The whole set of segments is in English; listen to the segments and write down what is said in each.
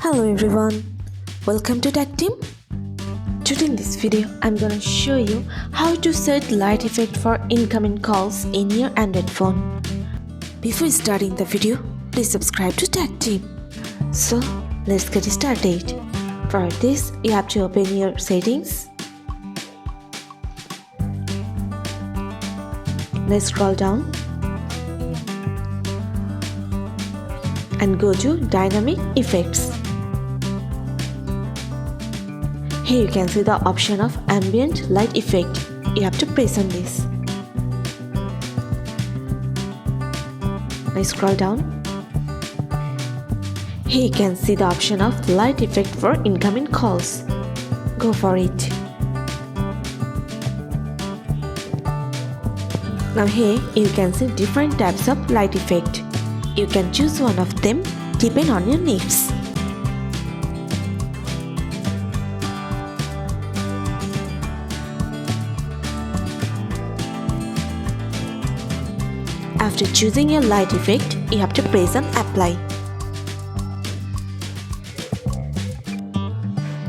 Hello everyone, welcome to Tactim. Today in this video, I'm gonna show you how to set light effect for incoming calls in your Android phone. Before starting the video, please subscribe to Tactim. So let's get started. For this, you have to open your settings. Let's scroll down and go to Dynamic Effects. Here you can see the option of Ambient Light Effect. You have to press on this. Now scroll down. Here you can see the option of Light Effect for incoming calls. Go for it. Now here you can see different types of light effect. You can choose one of them depending on your needs. After choosing your light effect, you have to press on Apply.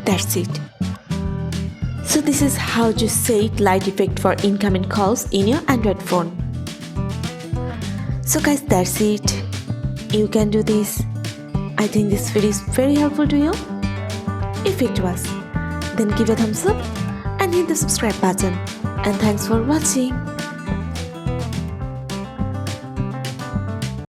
That's it. So this is how to set light effect for incoming calls in your Android phone. So guys, that's it. You can do this. I think this video is very helpful to you. If it was, then give a thumbs up and hit the subscribe button. And thanks for watching.